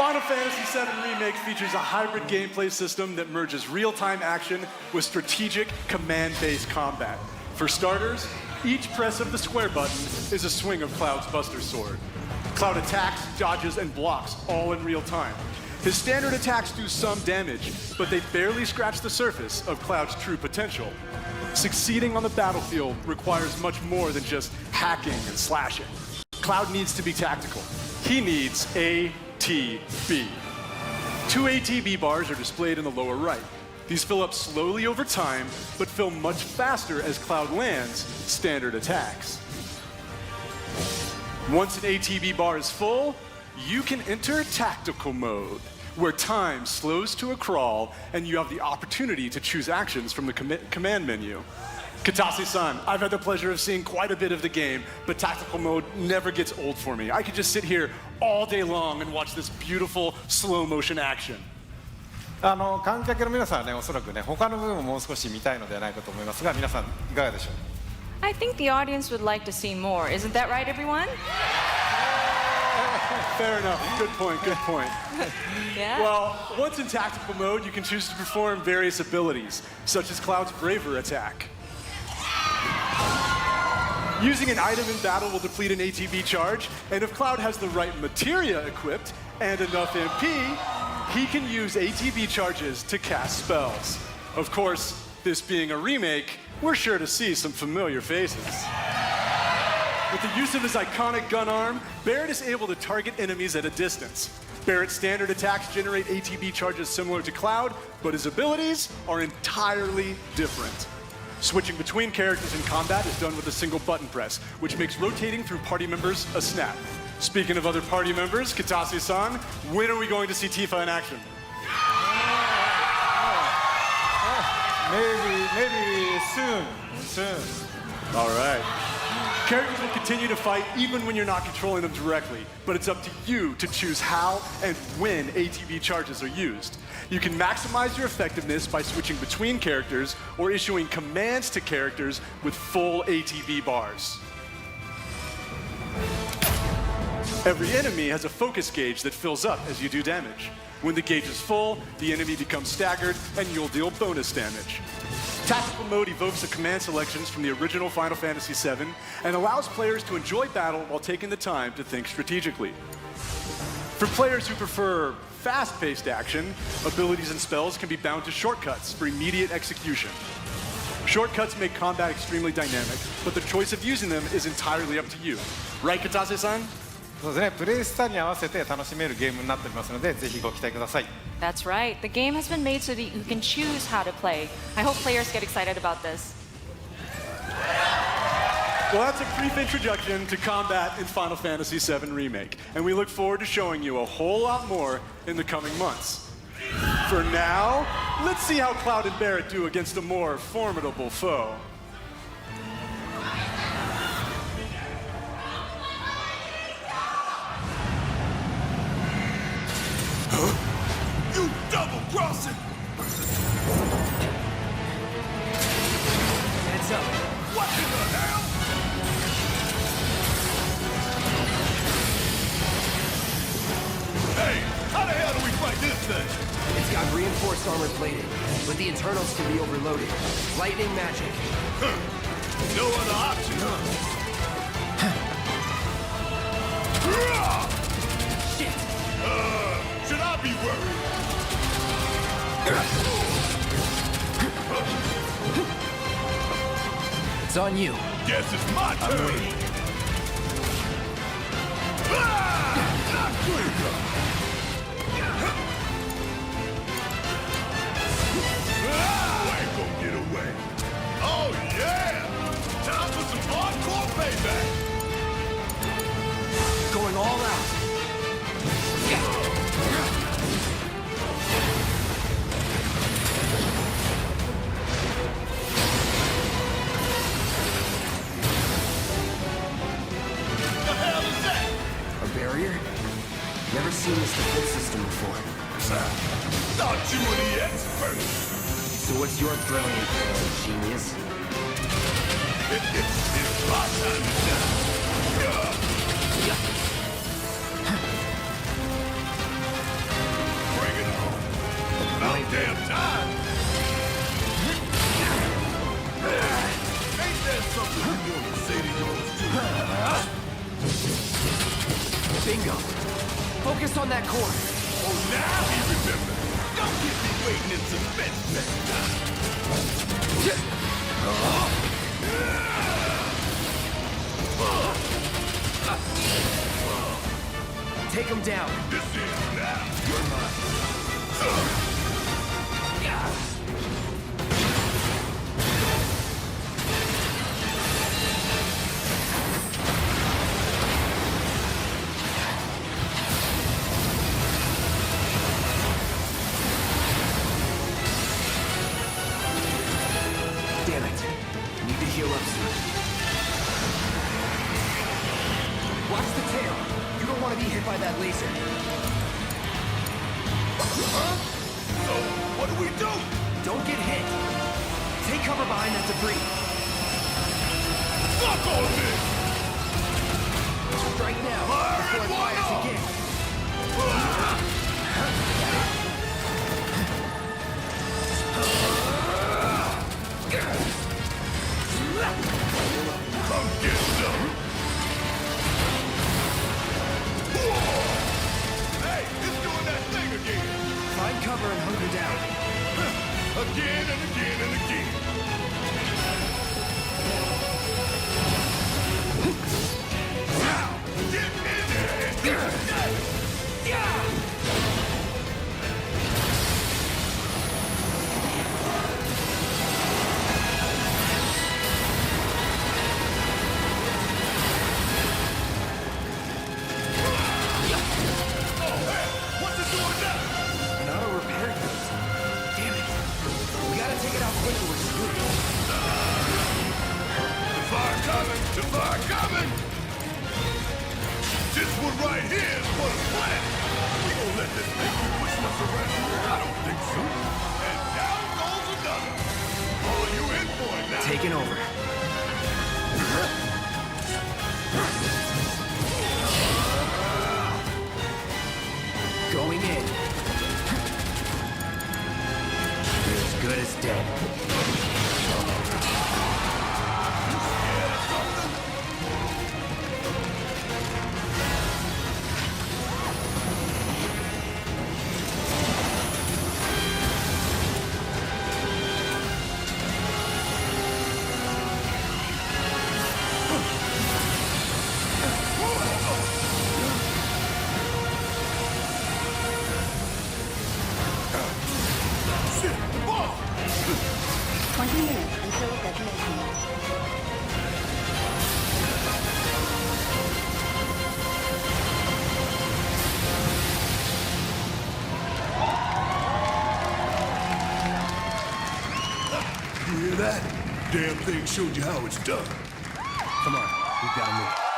Final Fantasy VII Remake features a hybrid gameplay system that merges real-time action with strategic command-based combat. For starters, each press of the square button is a swing of Cloud's Buster Sword. Cloud attacks, dodges, and blocks all in real time. His standard attacks do some damage, but they barely scratch the surface of Cloud's true potential. Succeeding on the battlefield requires much more than just hacking and slashing. Cloud needs to be tactical. He needs ATB. 2 ATB bars are displayed in the lower right. These fill up slowly over time, but fill much faster as Cloud lands standard attacks. Once an ATB bar is full, you can enter tactical mode, where time slows to a crawl and you have the opportunity to choose actions from the command menu. Katase-san, I've had the pleasure of seeing quite a bit of the game, but tactical mode never gets old for me. I could just sit here all day long and watch this beautiful slow motion action. 観客の皆さんはね、おそらくね、他の部分ももう少し見たいのではないかと思いますが、皆さんいかがでしょう。I think the audience would like to see more. Isn't that right, everyone? Fair enough. Good point. Good point. Yeah. Well, once in tactical mode, you can choose to perform various abilities, such as Cloud's Braver attack. Using an item in battle will deplete an ATB charge, and if Cloud has the right materia equipped and enough MP, he can use ATB charges to cast spells. Of course, this being a remake, we're sure to see some familiar faces. With the use of his iconic gun arm, Barret is able to target enemies at a distance. Barret's standard attacks generate ATB charges similar to Cloud, but his abilities are entirely different. Switching between characters in combat is done with a single button press, which makes rotating through party members a snap. Speaking of other party members, Katase-san, when are we going to see Tifa in action? Maybe soon. All right. Characters will continue to fight even when you're not controlling them directly, but it's up to you to choose how and when ATB charges are used. You can maximize your effectiveness by switching between characters or issuing commands to characters with full ATB bars. Every enemy has a focus gauge that fills up as you do damage. When the gauge is full, the enemy becomes staggered and you'll deal bonus damage. Tactical mode evokes the command selections from the original Final Fantasy VII and allows players to enjoy battle while taking the time to think strategically. For players who prefer fast-paced action, abilities and spells can be bound to shortcuts for immediate execution. Shortcuts make combat extremely dynamic, but the choice of using them is entirely up to you. Right, Katase-san? そうですね、プレイスタイルに合わせて楽しめるゲームになっておりますので、ぜひご期待ください。That's right. The game has been made so that you can choose how to play. I hope players get excited about this. Well, that's a brief introduction to combat in Final Fantasy VII Remake, and we look forward to showing you a whole lot more in the coming months. For now, let's see how Cloud and Barret do against a more formidable foe. You double-crossing! Heads up. What in the hell? Hey, how the hell do we fight this thing? It's got reinforced armor plating, but the internals can be overloaded. Lightning magic. No other option, huh? Shit! Should I be worried? It's on you. Guess it's my turn. I'm waiting. Not quick enough. Ain't gonna get away. Oh yeah! Time for some hardcore payback. Going all out. The hell is that? A barrier? Never seen this defense system before. Thought you were the expert. So what's your thrilling genius? It's my time to shine. Focus on that core. Oh, now he remembers. Don't keep me waiting in suspense next time. Take him down. This is now. You're mine. Damn it. Need to heal up soon. Watch the tail. You don't want to be hit by that laser. So, what do we do? Don't get hit. Take cover behind that debris. Fuck all this! Strike now Fire before in it one fires arm. again. Come get some. Hey, it's doing that thing again. Find cover and hunker down. Again and again and again. Now, get in there and what's it doing now? An auto repair unit. Damn it. We gotta take it out quicker with Scoot. The fire coming! The fire coming! This one right here is for the planet! We gonna let this thing be pushing us around? I don't think so. And down goes another. Oh, you in for it now? Taking over. Going in. You're as good as dead. Shit! Ball! 20 minutes until detonation. You hear that? Damn thing showed you how it's done. Come on, we've gotta move.